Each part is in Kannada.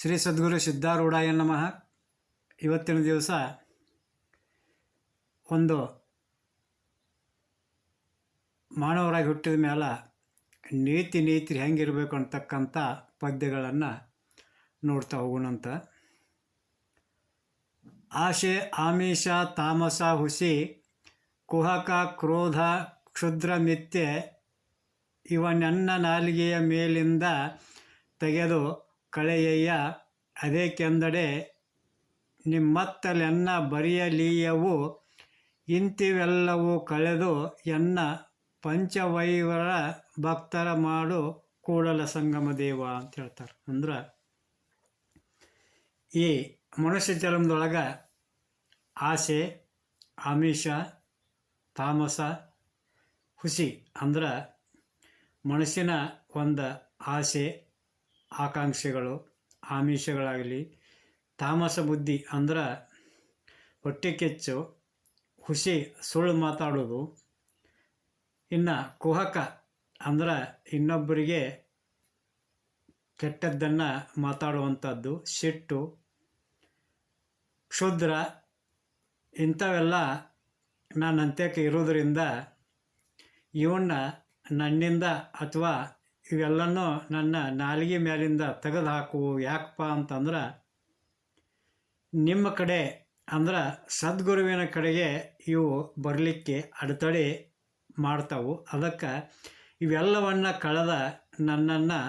ಶ್ರೀ ಸದ್ಗುರು ಸಿದ್ಧಾರೂಢಾಯ ನಮಃ. ಇವತ್ತಿನ ದಿವಸ ಒಂದು ಮಾನವರಾಗಿ ಹುಟ್ಟಿದ ಮೇಲೆ ನೀತಿ ಹೆಂಗಿರಬೇಕು ಅಂತಕ್ಕಂಥ ಪದ್ಯಗಳನ್ನು ನೋಡ್ತಾ ಹೋಗೋಣಂತ. ಆಶೆ, ಆಮಿಷ, ತಾಮಸ, ಹುಸಿ, ಕುಹಕ, ಕ್ರೋಧ, ಕ್ಷುದ್ರ, ಮಿಥ್ಯೆ ಇವನ್ನೆನ್ನ ನಾಲಿಗೆಯ ಮೇಲಿಂದ ತೆಗೆದು ಕಳೆಯಯ್ಯ. ಅದೇಕೆಂದಡೆ ನಿಮ್ಮತ್ತಲೆನ್ನ ಬರೆಯಲೀಯವು. ಇಂತಿವೆಲ್ಲವೂ ಕಳೆದು ಎನ್ನ ಪಂಚವೈವರ ಭಕ್ತರ ಮಾಡು ಕೂಡಲ ಸಂಗಮ ದೇವ ಅಂತ ಹೇಳ್ತಾರೆ. ಅಂದ್ರೆ ಈ ಮನುಷ್ಯ ಜನ್ಮದೊಳಗೆ ಆಸೆ, ಆಮಿಷ, ತಾಮಸ, ಹುಸಿ ಅಂದ್ರೆ ಮನಸ್ಸಿನ ಒಂದು ಆಸೆ ಆಕಾಂಕ್ಷೆಗಳು, ಆಮಿಷಗಳಾಗಲಿ, ತಾಮಸ ಬುದ್ಧಿ ಅಂದ್ರೆ ಹೊಟ್ಟೆ ಕೆಚ್ಚು, ಹುಸಿ ಸುಳ್ಳು ಮಾತಾಡೋದು, ಇನ್ನು ಕುಹಕ ಅಂದ್ರೆ ಇನ್ನೊಬ್ಬರಿಗೆ ಕೆಟ್ಟದ್ದನ್ನು ಮಾತಾಡುವಂಥದ್ದು, ಸಿಟ್ಟು, ಕ್ಷುದ್ರ ಇಂಥವೆಲ್ಲ ನನ್ನಂತ್ಯಕ್ಕೆ ಇರೋದರಿಂದ ಇವನ್ನ ನನ್ನಿಂದ ಅಥವಾ ಇವೆಲ್ಲನೂ ನನ್ನ ನಾಲಿಗೆ ಮೇಲಿಂದ ತೆಗೆದು ಹಾಕು. ಯಾಕಪ್ಪ ಅಂತಂದ್ರೆ ನಿಮ್ಮ ಕಡೆ ಅಂದ್ರೆ ಸದ್ಗುರುವಿನ ಕಡೆಗೆ ಇವು ಬರಲಿಕ್ಕೆ ಅಡೆತಡೆ ಮಾಡ್ತಾವು. ಅದಕ್ಕೆ ಇವೆಲ್ಲವನ್ನು ಕಳೆದ ನನ್ನನ್ನು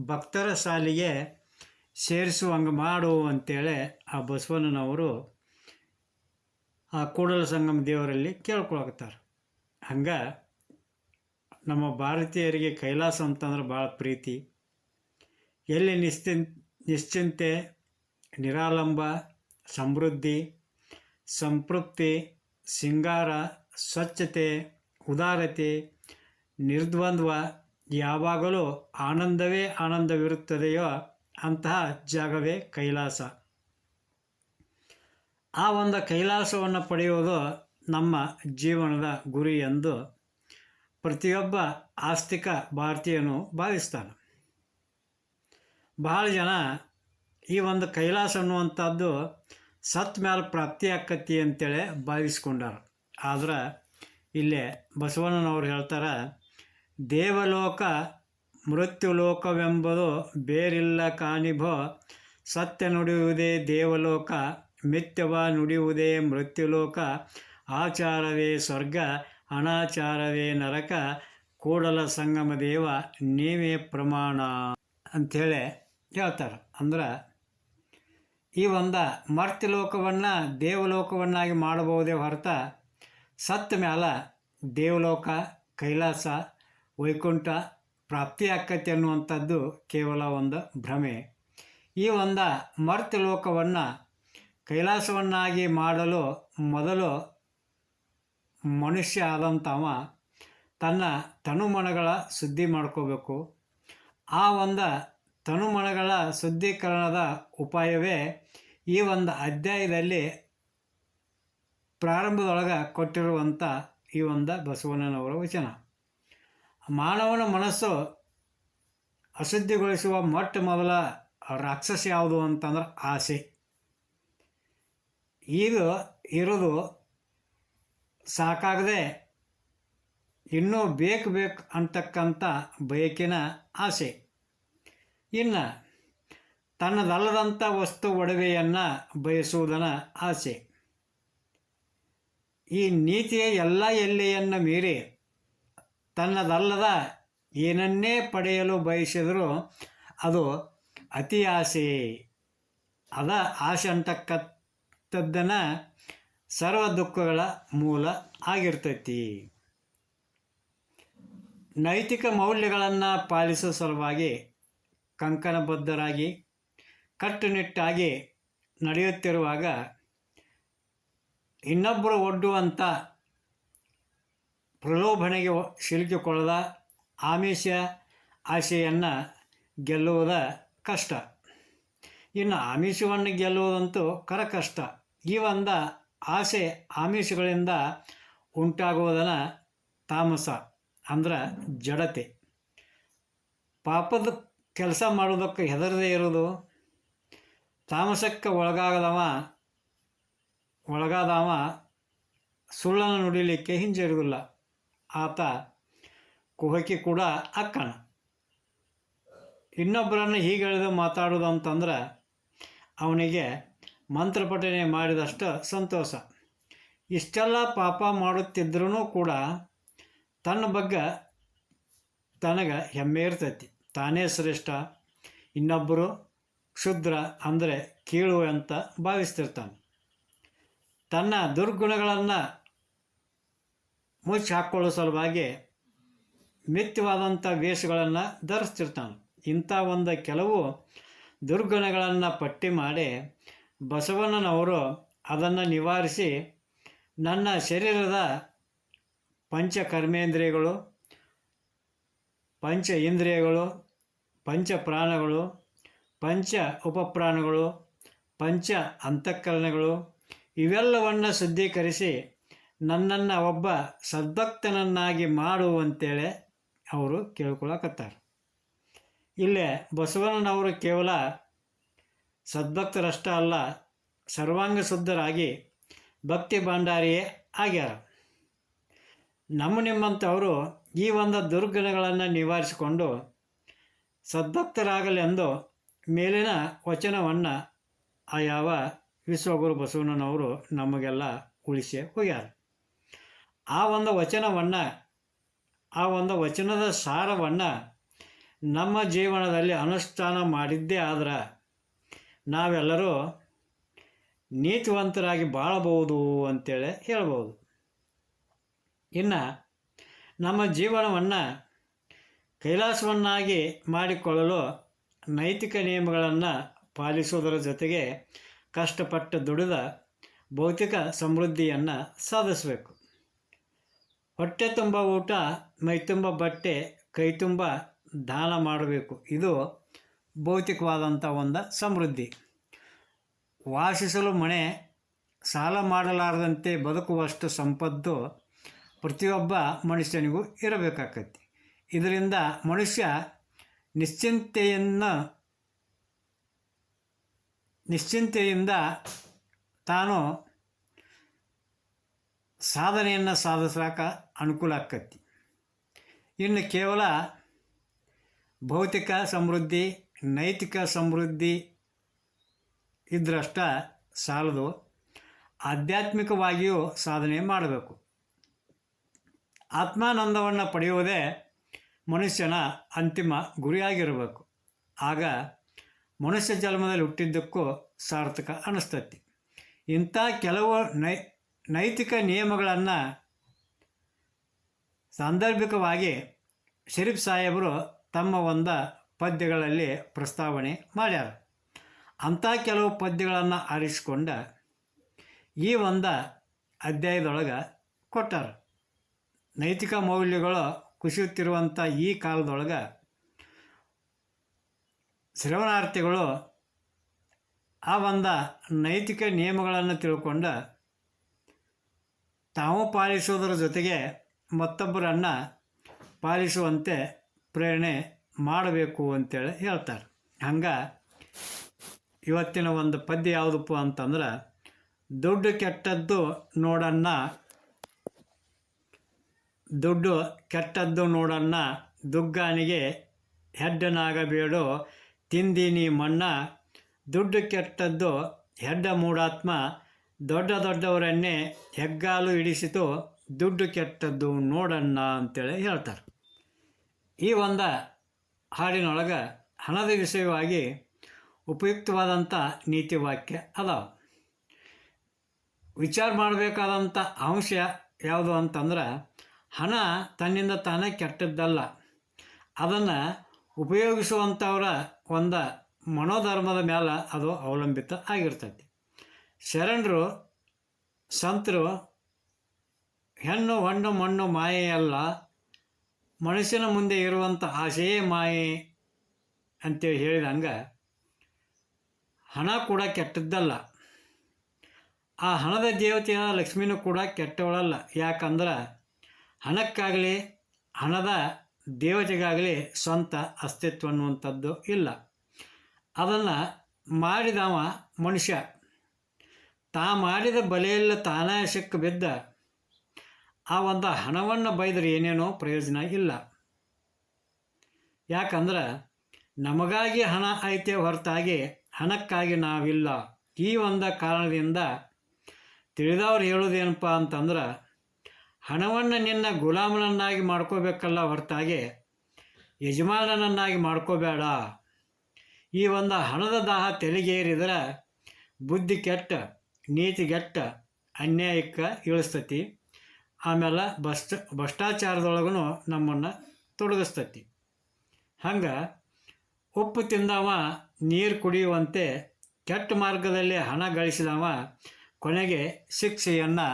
ಭಕ್ತರ ಸಾಲಿಗೆ ಸೇರಿಸುವಂಗೆ ಮಾಡು ಅಂತೇಳಿ ಆ ಬಸವಣ್ಣನವರು ಆ ಕೂಡಲ ಸಂಗಮ ದೇವರಲ್ಲಿ ಕೇಳ್ಕೊಳಕತ್ತಾರೆ. ಹಂಗೆ ನಮ್ಮ ಭಾರತೀಯರಿಗೆ ಕೈಲಾಸ ಅಂತಂದ್ರೆ ಭಾಳ ಪ್ರೀತಿ. ಎಲ್ಲಿ ನಿಶ್ಚಿಂತೆ, ನಿರಾಲಂಬ, ಸಮೃದ್ಧಿ, ಸಂತೃಪ್ತಿ, ಸಿಂಗಾರ, ಸ್ವಚ್ಛತೆ, ಉದಾರತೆ, ನಿರ್ದ್ವಂದ್ವ, ಯಾವಾಗಲೂ ಆನಂದವೇ ಆನಂದವಿರುತ್ತದೆಯೋ ಅಂತಹ ಜಾಗವೇ ಕೈಲಾಸ. ಆ ಒಂದು ಕೈಲಾಸವನ್ನು ಪಡೆಯುವುದು ನಮ್ಮ ಜೀವನದ ಗುರಿ ಎಂದು ಪ್ರತಿಯೊಬ್ಬ ಆಸ್ತಿಕ ಭಾರತೀಯನು ಭಾವಿಸ್ತಾನೆ. ಬಹಳ ಜನ ಈ ಒಂದು ಕೈಲಾಸ ಅನ್ನುವಂಥದ್ದು ಸತ್ ಮೇಲೆ ಪ್ರಾಪ್ತಿ ಆಕ್ಕತಿ ಅಂತೇಳಿ ಭಾವಿಸ್ಕೊಂಡಾರ. ಆದ್ರೆ ಇಲ್ಲೇ ಬಸವಣ್ಣನವ್ರು ಹೇಳ್ತಾರೆ, ದೇವಲೋಕ ಮೃತ್ಯುಲೋಕವೆಂಬುದು ಬೇರಿಲ್ಲ ಕಾಣಿಭೋ. ಸತ್ಯ ನುಡಿಯುವುದೇ ದೇವಲೋಕ, ಮಿಥ್ಯವ ನುಡಿಯುವುದೇ ಮೃತ್ಯುಲೋಕ. ಆಚಾರವೇ ಸ್ವರ್ಗ, ಅನಾಚಾರವೇ ನರಕ. ಕೂಡಲ ಸಂಗಮ ದೇವ ನೀವೇ ಪ್ರಮಾಣ ಅಂಥೇಳಿ ಹೇಳ್ತಾರೆ. ಅಂದ್ರೆ ಈ ಒಂದು ಮರ್ತ್ಯಲೋಕವನ್ನು ದೇವಲೋಕವನ್ನಾಗಿ ಮಾಡಬಹುದೇ ಹೊರತ ಸತ್ತ ಮೇಲೆ ದೇವಲೋಕ, ಕೈಲಾಸ, ವೈಕುಂಠ ಪ್ರಾಪ್ತಿ ಆಕ್ಕತಿ ಅನ್ನುವಂಥದ್ದು ಕೇವಲ ಒಂದು ಭ್ರಮೆ. ಈ ಒಂದು ಮರ್ತ್ಯಲೋಕವನ್ನು ಕೈಲಾಸವನ್ನಾಗಿ ಮಾಡಲು ಮೊದಲು ಮನುಷ್ಯ ಆದಂಥವ ತನ್ನ ತನುಮನಗಳ ಶುದ್ಧಿ ಮಾಡ್ಕೋಬೇಕು. ಆ ಒಂದು ತನುಮನಗಳ ಶುದ್ಧೀಕರಣದ ಉಪಾಯವೇ ಈ ಒಂದು ಅಧ್ಯಾಯದಲ್ಲಿ ಪ್ರಾರಂಭದೊಳಗೆ ಕೊಟ್ಟಿರುವಂಥ ಈ ಒಂದು ಬಸವಣ್ಣನವರ ವಚನ. ಮಾನವನ ಮನಸ್ಸು ಅಶುದ್ಧಿಗೊಳಿಸುವ ಮೊಟ್ಟ ಮೊದಲ ರಾಕ್ಷಸ ಯಾವುದು ಅಂತಂದ್ರೆ ಆಸೆ. ಈಗ ಇರೋದು ಸಾಕಾಗದೆ ಇನ್ನೂ ಬೇಕು ಅಂತಕ್ಕಂಥ ಬಯಕಿನ ಆಸೆ. ಇನ್ನು ತನ್ನದಲ್ಲದಂಥ ವಸ್ತು ಒಡವೆಯನ್ನು ಬಯಸುವುದನ್ನು ಆಸೆ. ಈ ನೀತಿಯ ಎಲ್ಲ ಎಲ್ಲೆಯನ್ನು ಮೀರಿ ತನ್ನದಲ್ಲದ ಏನನ್ನೇ ಪಡೆಯಲು ಬಯಸಿದರೂ ಅದು ಅತಿ ಆಸೆ. ಅದ ಆಸೆ ಅಂತಕ್ಕಂಥದ್ದನ್ನು ಸರ್ವ ದುಃಖಗಳ ಮೂಲ ಆಗಿರ್ತೈತಿ. ನೈತಿಕ ಮೌಲ್ಯಗಳನ್ನು ಪಾಲಿಸುವ ಸಲುವಾಗಿ ಕಂಕಣಬದ್ಧರಾಗಿ ಕಟ್ಟುನಿಟ್ಟಾಗಿ ನಡೆಯುತ್ತಿರುವಾಗ ಇನ್ನೊಬ್ಬರು ಒಡ್ಡುವಂಥ ಪ್ರಲೋಭನೆಗೆ ಸಿಲುಕಿಕೊಳ್ಳದ ಆಮಿಷ ಆಸೆಯನ್ನು ಗೆಲ್ಲುವುದ ಕಷ್ಟ. ಇನ್ನು ಆಮಿಷವನ್ನು ಗೆಲ್ಲುವುದಂತೂ ಕಷ್ಟ. ಈ ಒಂದು ಆಸೆ ಆಮಿಷಗಳಿಂದ ಉಂಟಾಗುವುದನ್ನು ತಾಮಸ ಅಂದ್ರೆ ಜಡತೆ. ಪಾಪದ ಕೆಲಸ ಮಾಡೋದಕ್ಕೆ ಹೆದರದೇ ಇರೋದು, ತಾಮಸಕ್ಕೆ ಒಳಗಾದವ ಸುಳ್ಳನ್ನು ನುಡಿಲಿಕ್ಕೆ ಹಿಂಜರಿದಿಲ್ಲ. ಆತ ಕುಹಕಿ ಕೂಡ ಅಕ್ಕಣ. ಇನ್ನೊಬ್ಬರನ್ನು ಹೀಗೆಳೆದು ಮಾತಾಡೋದು ಅಂತಂದ್ರೆ ಅವನಿಗೆ ಮಂತ್ರಪಠನೆ ಮಾಡಿದಷ್ಟು ಸಂತೋಷ. ಇಷ್ಟೆಲ್ಲ ಪಾಪ ಮಾಡುತ್ತಿದ್ರೂ ಕೂಡ ತನ್ನ ಬಗ್ಗೆ ತನಗೆ ಹೆಮ್ಮೆ ಇರ್ತೈತಿ. ತಾನೇ ಶ್ರೇಷ್ಠ, ಇನ್ನೊಬ್ಬರು ಕ್ಷುದ್ರ ಅಂದರೆ ಕೀಳು ಅಂತ ಭಾವಿಸ್ತಿರ್ತಾನೆ. ತನ್ನ ದುರ್ಗುಣಗಳನ್ನು ಮುಚ್ಚಿ ಹಾಕ್ಕೊಳ್ಳೋ ಸಲುವಾಗಿ ಮಿಥ್ಯವಾದಂಥ ವೇಷಗಳನ್ನು ಧರಿಸ್ತಿರ್ತಾನೆ. ಇಂಥ ಒಂದು ಕೆಲವು ದುರ್ಗುಣಗಳನ್ನು ಪಟ್ಟಿ ಮಾಡಿ ಬಸವಣ್ಣನವರು ಅದನ್ನು ನಿವಾರಿಸಿ ನನ್ನ ಶರೀರದ ಪಂಚ ಕರ್ಮೇಂದ್ರಿಯಗಳು, ಪಂಚ ಇಂದ್ರಿಯಗಳು, ಪಂಚ ಪ್ರಾಣಗಳು, ಪಂಚ ಉಪಪ್ರಾಣಗಳು, ಪಂಚ ಅಂತಃಕರಣಗಳು ಇವೆಲ್ಲವನ್ನು ಶುದ್ಧೀಕರಿಸಿ ನನ್ನನ್ನು ಒಬ್ಬ ಸದ್ಭಕ್ತನನ್ನಾಗಿ ಮಾಡುವಂತೇಳಿ ಅವರು ಕೇಳ್ಕೊಳಕತ್ತಾರೆ. ಇಲ್ಲೇ ಬಸವಣ್ಣನವರು ಕೇವಲ ಸದ್ಭಕ್ತರಷ್ಟೇ ಅಲ್ಲ, ಸರ್ವಾಂಗ ಶುದ್ಧರಾಗಿ ಭಕ್ತಿ ಭಂಡಾರಿಯೇ ಆಗ್ಯಾರ. ನಿಮ್ಮಂಥವರು ಈ ಒಂದು ದುರ್ಗುಣಗಳನ್ನು ನಿವಾರಿಸಿಕೊಂಡು ಸದ್ಭಕ್ತರಾಗಲೆಂದು ಮೇಲಿನ ವಚನವನ್ನು ಯಾವ ವಿಶ್ವಗುರು ಬಸವಣ್ಣನವರು ನಮಗೆಲ್ಲ ಉಳಿಸಿ ಹೋಗ್ಯಾರ. ಆ ಒಂದು ವಚನದ ಸಾರವನ್ನು ನಮ್ಮ ಜೀವನದಲ್ಲಿ ಅನುಷ್ಠಾನ ಮಾಡಿದ್ದೇ ಆದ್ರೆ ನಾವೆಲ್ಲರೂ ನೀತಿವಂತರಾಗಿ ಬಾಳಬಹುದು ಅಂತೇಳಿ ಹೇಳ್ಬೋದು. ಇನ್ನು ನಮ್ಮ ಜೀವನವನ್ನು ಕೈಲಾಸವನ್ನಾಗಿ ಮಾಡಿಕೊಳ್ಳಲು ನೈತಿಕ ನಿಯಮಗಳನ್ನು ಪಾಲಿಸುವುದರ ಜೊತೆಗೆ ಕಷ್ಟಪಟ್ಟು ದುಡಿದ ಭೌತಿಕ ಸಮೃದ್ಧಿಯನ್ನು ಸಾಧಿಸಬೇಕು. ಹೊಟ್ಟೆ ತುಂಬ ಊಟ, ಮೈ ತುಂಬ ಬಟ್ಟೆ, ಕೈ ತುಂಬ ದಾನ ಮಾಡಬೇಕು. ಇದು ಭೌತಿಕವಾದಂಥ ಒಂದು ಸಮೃದ್ಧಿ. ವಾಸಿಸಲು ಮನೆ, ಸಾಲ ಮಾಡಲಾರದಂತೆ ಬದುಕುವಷ್ಟು ಸಂಪತ್ತು ಪ್ರತಿಯೊಬ್ಬ ಮನುಷ್ಯನಿಗೂ ಇರಬೇಕಾಗತ್ತೆ. ಇದರಿಂದ ಮನುಷ್ಯ ನಿಶ್ಚಿಂತೆಯಿಂದ ತಾನು ಸಾಧನೆಯನ್ನು ಸಾಧಿಸೋಕೆ ಅನುಕೂಲ ಆಕ್ಕತಿ. ಇನ್ನು ಕೇವಲ ಭೌತಿಕ ಸಮೃದ್ಧಿ, ನೈತಿಕ ಸಮೃದ್ಧಿ ಇದ್ರಷ್ಟ ಸಾಲದು, ಆಧ್ಯಾತ್ಮಿಕವಾಗಿಯೂ ಸಾಧನೆ ಮಾಡಬೇಕು. ಆತ್ಮಾನಂದವನ್ನು ಪಡೆಯುವುದೇ ಮನುಷ್ಯನ ಅಂತಿಮ ಗುರಿಯಾಗಿರಬೇಕು. ಆಗ ಮನುಷ್ಯ ಜನ್ಮದಲ್ಲಿ ಹುಟ್ಟಿದ್ದಕ್ಕೂ ಸಾರ್ಥಕ ಅನ್ನಿಸ್ತತಿ. ಇಂಥ ಕೆಲವು ನೈತಿಕ ನಿಯಮಗಳನ್ನು ಸಾಂದರ್ಭಿಕವಾಗಿ ಶರೀಫ್ ಸಾಹೇಬರು ತಮ್ಮ ಒಂದು ಪದ್ಯಗಳಲ್ಲಿ ಪ್ರಸ್ತಾವನೆ ಮಾಡ್ಯಾರ. ಅಂಥ ಕೆಲವು ಪದ್ಯಗಳನ್ನು ಆರಿಸಿಕೊಂಡ ಈ ಒಂದು ಅಧ್ಯಾಯದೊಳಗೆ ಕೊಟ್ಟಾರ. ನೈತಿಕ ಮೌಲ್ಯಗಳು ಕುಸಿಯುತ್ತಿರುವಂಥ ಈ ಕಾಲದೊಳಗೆ ಶ್ರವಣಾರ್ಥಿಗಳು ಆ ಒಂದು ನೈತಿಕ ನಿಯಮಗಳನ್ನು ತಿಳ್ಕೊಂಡು ತಾವು ಪಾಲಿಸುವುದರ ಜೊತೆಗೆ ಮತ್ತೊಬ್ಬರನ್ನು ಪಾಲಿಸುವಂತೆ ಪ್ರೇರಣೆ ಮಾಡಬೇಕು ಅಂತೇಳಿ ಹೇಳ್ತಾರೆ. ಹಂಗೆ ಇವತ್ತಿನ ಒಂದು ಪದ್ಯ ಯಾವುದಪ್ಪ ಅಂತಂದ್ರೆ, ದುಡ್ಡು ಕೆಟ್ಟದ್ದು ನೋಡನ್ನ ದುಗ್ಗಾನಿಗೆ ಹೆಡ್ಡನಾಗಬೇಡೋ ತಿಂದೀನಿ ಮಣ್ಣ, ದುಡ್ಡು ಕೆಟ್ಟದ್ದು ಹೆಡ್ಡ ಮೂಢಾತ್ಮ, ದೊಡ್ಡವರನ್ನೇ ಹೆಗ್ಗಾಲು ಹಿಡಿಸಿತು, ದುಡ್ಡು ಕೆಟ್ಟದ್ದು ನೋಡಣ್ಣ ಅಂತೇಳಿ ಹೇಳ್ತಾರೆ. ಈ ಒಂದು ಹಾಡಿನೊಳಗೆ ಹಣದ ವಿಷಯವಾಗಿ ಉಪಯುಕ್ತವಾದಂಥ ನೀತಿ ವಾಕ್ಯ ಅದಾವ. ವಿಚಾರ ಮಾಡಬೇಕಾದಂಥ ಅಂಶ ಯಾವುದು ಅಂತಂದ್ರೆ, ಹಣ ತನ್ನಿಂದ ತಾನೇ ಕೆಟ್ಟದ್ದಲ್ಲ, ಅದನ್ನು ಉಪಯೋಗಿಸುವಂಥವರ ಒಂದು ಮನೋಧರ್ಮದ ಮೇಲೆ ಅದು ಅವಲಂಬಿತ ಆಗಿರ್ತೈತಿ. ಶರಣರು ಸಂತರು ಹೆಣ್ಣು ಹೊಣ್ಣು ಮಣ್ಣು ಮಾಯೆಯಲ್ಲ, ಮನುಷ್ಯನ ಮುಂದೆ ಇರುವಂಥ ಆಸೆಯೇ ಮಾಯೆ ಅಂತೇಳಿ ಹೇಳಿದಂಗೆ ಹಣ ಕೂಡ ಕೆಟ್ಟದ್ದಲ್ಲ. ಆ ಹಣದ ದೇವತೆಯ ಲಕ್ಷ್ಮಿನೂ ಕೂಡ ಕೆಟ್ಟವಳಲ್ಲ. ಯಾಕಂದ್ರೆ ಹಣಕ್ಕಾಗಲಿ ಹಣದ ದೇವತೆಗಾಗಲಿ ಸ್ವಂತ ಅಸ್ತಿತ್ವ ಅನ್ನುವಂಥದ್ದು ಇಲ್ಲ. ಅದನ್ನು ಮಾಡಿದವ ಮನುಷ್ಯ ತಾ ಮಾಡಿದ ಬಲೆಯೆಲ್ಲ ತಾನೇ ಸಿಕ್ಕ ಬಿದ್ದ ಆ ಒಂದು ಹಣವನ್ನು ಬೈದ್ರೆ ಏನೇನೋ ಪ್ರಯೋಜನ ಇಲ್ಲ. ಯಾಕಂದ್ರೆ ನಮಗಾಗಿ ಹಣ ಐತೆ ಹೊರತಾಗಿ ಹಣಕ್ಕಾಗಿ ನಾವಿಲ್ಲ. ಈ ಒಂದು ಕಾರಣದಿಂದ ತಿಳಿದವ್ರು ಹೇಳೋದೇನಪ್ಪ ಅಂತಂದ್ರೆ, ಹಣವನ್ನು ನಿನ್ನ ಗುಲಾಮನನ್ನಾಗಿ ಮಾಡ್ಕೋಬೇಕಲ್ಲ ಹೊರತಾಗಿ ಯಜಮಾನನನ್ನಾಗಿ ಮಾಡ್ಕೋಬೇಡ. ಈ ಒಂದು ಹಣದ ದಾಹ ತೆಲಿಗೇರಿದ್ರೆ ಬುದ್ಧಿ ಕೆಟ್ಟ, ನೀತಿಗೆಟ್ಟ, ಅನ್ಯಾಯಕ್ಕೆ ಇಳಿಸ್ತತಿ. ಆಮೇಲೆ ಭ್ರಷ್ಟಾಚಾರದೊಳಗೂ ನಮ್ಮನ್ನು ತೊಡಗಿಸ್ತತಿ. ಹಂಗೆ ಉಪ್ಪು ತಿಂದವ ನೀರು ಕುಡಿಯುವಂತೆ ಕೆಟ್ಟ ಮಾರ್ಗದಲ್ಲಿ ಹಣ ಗಳಿಸಿದವ ಕೊನೆಗೆ ಶಿಕ್ಷೆಯನ್ನು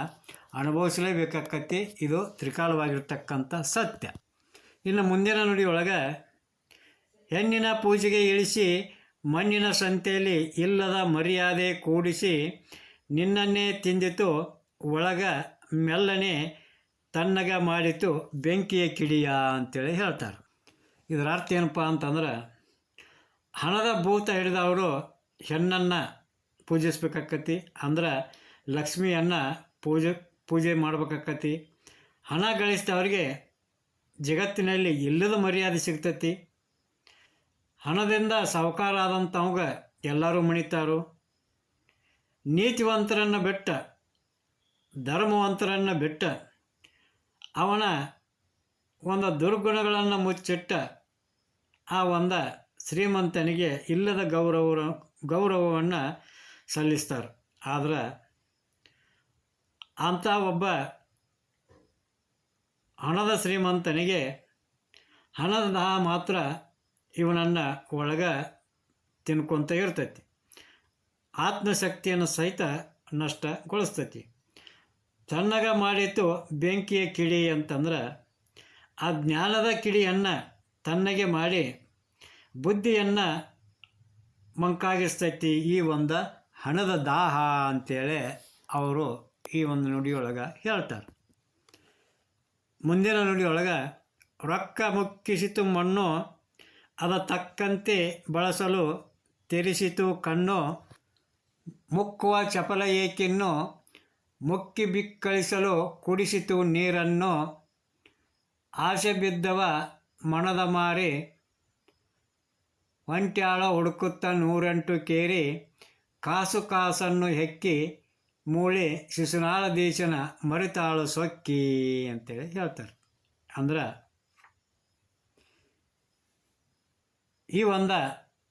ಅನುಭವಿಸಲೇಬೇಕಾಕತಿ. ಇದು ತ್ರಿಕಾಲವಾಗಿರ್ತಕ್ಕಂಥ ಸತ್ಯ. ಇನ್ನು ಮುಂದಿನ ನುಡಿಯೊಳಗೆ, ಹೆಣ್ಣಿನ ಪೂಜೆಗೆ ಇಳಿಸಿ ಮಣ್ಣಿನ ಸಂತೆಯಲ್ಲಿ ಇಲ್ಲದ ಮರ್ಯಾದೆ ಕೂಡಿಸಿ ನಿನ್ನನ್ನೇ ತಿಂದಿತು ಒಳಗ ಮೆಲ್ಲನೆ ತನ್ನಗ ಮಾಡಿತು ಬೆಂಕಿಯ ಕಿಡಿಯ ಅಂತೇಳಿ ಹೇಳ್ತಾರೆ. ಇದರ ಅರ್ಥ ಏನಪ್ಪ ಅಂತಂದ್ರೆ, ಹಣದ ಭೂತ ಹಿಡಿದವರು ಹೆಣ್ಣನ್ನು ಪೂಜಿಸ್ಬೇಕಾಕತಿ. ಅಂದ್ರೆ ಲಕ್ಷ್ಮಿಯನ್ನು ಪೂಜೆ ಮಾಡ್ಬೇಕಾಕತಿ. ಹಣ ಗಳಿಸಿದವ್ರಿಗೆ ಜಗತ್ತಿನಲ್ಲಿ ಇಲ್ಲದ ಮರ್ಯಾದೆ ಸಿಗ್ತತಿ. ಹಣದಿಂದ ಸಾಹುಕಾರ ಆದಂಥವಾಗ ಎಲ್ಲರೂ ಮಣಿತಾರು. ನೀತಿವಂತರನ್ನು ಬಿಟ್ಟ, ಧರ್ಮವಂತರನ್ನು ಬಿಟ್ಟ, ಅವನ ಒಂದು ದುರ್ಗುಣಗಳನ್ನು ಮುಚ್ಚಿಟ್ಟ ಆ ಒಂದು ಶ್ರೀಮಂತನಿಗೆ ಇಲ್ಲದ ಗೌರವವನ್ನು ಸಲ್ಲಿಸ್ತಾರೆ. ಆದರೆ ಅಂಥ ಒಬ್ಬ ಹಣದ ಶ್ರೀಮಂತನಿಗೆ ಹಣದ ದಾಹ ಮಾತ್ರ ಇವನನ್ನು ಒಳಗೆ ತಿನ್ಕೊತ ಇರ್ತೈತಿ. ಆತ್ಮಶಕ್ತಿಯನ್ನು ಸಹಿತ ನಷ್ಟಗೊಳಿಸ್ತೈತಿ. ತನ್ನಗ ಮಾಡಿತು ಬೆಂಕಿಯ ಕಿಡಿ ಅಂತಂದ್ರೆ, ಆ ಜ್ಞಾನದ ಕಿಡಿಯನ್ನು ತನ್ನಗೆ ಮಾಡಿ ಬುದ್ಧಿಯನ್ನು ಮಂಕಾಗಿಸ್ತೈತಿ ಈ ಒಂದು ಹಣದ ದಾಹ ಅಂತೇಳಿ ಅವರು ಈ ಒಂದು ನುಡಿಯೊಳಗೆ ಹೇಳ್ತಾರೆ. ಮುಂದಿನ ನುಡಿಯೊಳಗೆ, ರೊಕ್ಕ ಮುಕ್ಕಿಸಿತು ಮಣ್ಣು ಅದ ತಕ್ಕಂತೆ ಬಳಸಲು ತೆರೆಸಿತು ಕಣ್ಣು ಮುಕ್ಕುವ ಚಪಲ ಏಕಿನ್ನು ಮುಕ್ಕಿ ಬಿಕ್ಕಳಿಸಲು ಕುಡಿಸಿತು ನೀರನ್ನು ಆಸೆ ಬಿದ್ದವ ಮಣದ ಮಾರಿ ಒಂಟ್ಯಾಳ ಹುಡುಕುತ್ತ 108 ಕೇರಿ ಕಾಸನ್ನು ಹೆಕ್ಕಿ ಮೂಳೆ ಶಿಶುನಾಳ ದೇಶನ ಮರಿತಾಳು ಸೊಕ್ಕಿ ಅಂತೇಳಿ ಹೇಳ್ತಾರೆ. ಅಂದ್ರೆ ಈ ಒಂದು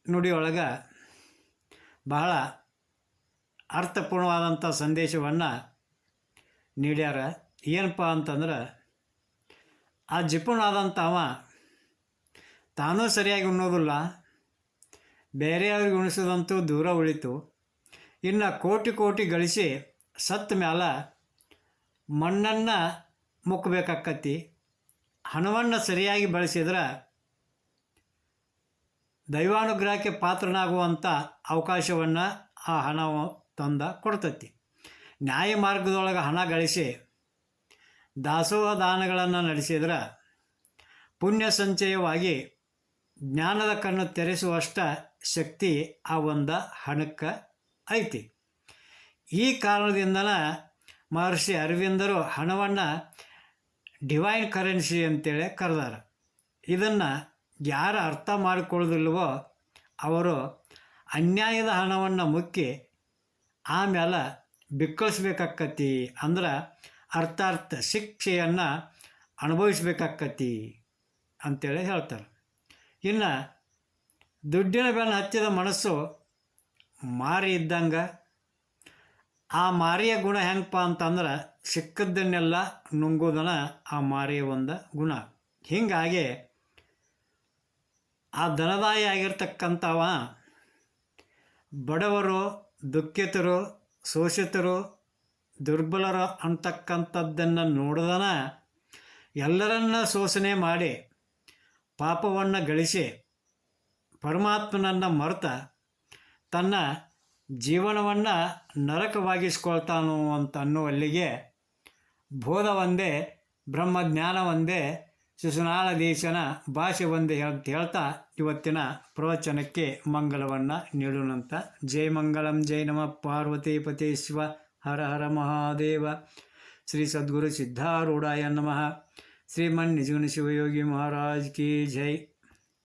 ನುಡಿಯೊಳಗೆ ಬಹಳ ಅರ್ಥಪೂರ್ಣವಾದಂಥ ಸಂದೇಶವನ್ನು ನೀಡ್ಯಾರ. ಏನಪ್ಪ ಅಂತಂದ್ರೆ, ಆ ಜಿಪುಣಾದಂಥವ ತಾನೂ ಸರಿಯಾಗಿ ಉಣ್ಣೋದಿಲ್ಲ, ಬೇರೆಯವ್ರಿಗೆ ಉಣಿಸೋದಂತೂ ದೂರ ಉಳಿತು. ಇನ್ನು ಕೋಟಿ ಗಳಿಸಿ ಸತ್ತ ಮ್ಯಾಲ ಮಣ್ಣನ್ನು ಮುಕ್ಕಬೇಕಾಕತಿ. ಹಣವನ್ನು ಸರಿಯಾಗಿ ಬಳಸಿದ್ರೆ ದೈವಾನುಗ್ರಹಕ್ಕೆ ಪಾತ್ರನಾಗುವಂಥ ಅವಕಾಶವನ್ನು ಆ ಹಣ ತಂದ ಕೊಡ್ತತಿ. ನ್ಯಾಯ ಮಾರ್ಗದೊಳಗೆ ಹಣ ಗಳಿಸಿ ದಾಸೋಹ ದಾನಗಳನ್ನು ನಡೆಸಿದ್ರೆ ಪುಣ್ಯ ಸಂಚಯವಾಗಿ ಜ್ಞಾನದ ಕಣ್ಣು ತೆರೆಸುವಷ್ಟ ಶಕ್ತಿ ಆ ಒಂದು ಹಣಕ್ಕೆ ಐತಿ. ಈ ಕಾರಣದಿಂದನೇ ಮಹರ್ಷಿ ಅರವಿಂದರು ಹಣವನ್ನು ಡಿವೈನ್ ಕರೆನ್ಸಿ ಅಂತೇಳಿ ಕರೆದಾರ. ಇದನ್ನು ಯಾರು ಅರ್ಥ ಮಾಡಿಕೊಳ್ಳೋದಿಲ್ವೋ ಅವರು ಅನ್ಯಾಯದ ಹಣವನ್ನು ಮುಕ್ಕಿ ಆಮೇಲೆ ಬಿಕ್ಕಳಿಸ್ಬೇಕಾಕತಿ. ಅಂದ್ರೆ ಅರ್ಥಾರ್ಥ ಶಿಕ್ಷೆಯನ್ನು ಅನುಭವಿಸ್ಬೇಕಾಕತಿ ಅಂತೇಳಿ ಹೇಳ್ತಾರೆ. ಇನ್ನು ದುಡ್ಡಿನ ಬೆನ್ನು ಹತ್ತಿದ ಮನಸ್ಸು ಮಾರಿ ಇದ್ದಂಗೆ. ಆ ಮಾರಿಯ ಗುಣ ಹೆಂಗಪ್ಪ ಅಂತಂದ್ರೆ, ಸಿಕ್ಕದ್ದನ್ನೆಲ್ಲ ನುಂಗೋದನ ಆ ಮಾರಿಯ ಒಂದು ಗುಣ. ಹೀಗಾಗಿ ಆ ಧನದಾಯಿ ಆಗಿರ್ತಕ್ಕಂಥವ ಬಡವರು, ದುಃಖಿತರು, ಶೋಷಿತರು, ದುರ್ಬಲರು ಅಂತಕ್ಕಂಥದ್ದನ್ನು ನೋಡ್ದನ ಎಲ್ಲರನ್ನ ಶೋಷಣೆ ಮಾಡಿ ಪಾಪವನ್ನು ಗಳಿಸಿ ಪರಮಾತ್ಮನನ್ನು ಮರೆತ ತನ್ನ ಜೀವನವನ್ನು ನರಕವಾಗಿಸ್ಕೊಳ್ತಾನು ಅಂತ ಅನ್ನುವಲ್ಲಿಗೆ ಬೋಧ ಒಂದೇ, ಬ್ರಹ್ಮಜ್ಞಾನ ಒಂದೇ, ಶಿಶುನಾಳ ದೇಶನ ಭಾಷೆ ಒಂದೇ ಹೇಳ್ತಾ ಇವತ್ತಿನ ಪ್ರವಚನಕ್ಕೆ ಮಂಗಲವನ್ನು ನೀಡೋಣಂತ. ಜೈ ಮಂಗಳಂ, ಜೈ ನಮ ಪಾರ್ವತಿ ಪತಿ ಶಿವ, ಹರ ಹರ ಮಹಾದೇವ. ಶ್ರೀ ಸದ್ಗುರು ಸಿದ್ಧಾರೂಢಾಯ ನಮಃ. ಶ್ರೀಮನ್ ನಿಜಗುಣ ಶಿವಯೋಗಿ ಮಹಾರಾಜ್ ಕಿ ಜೈ.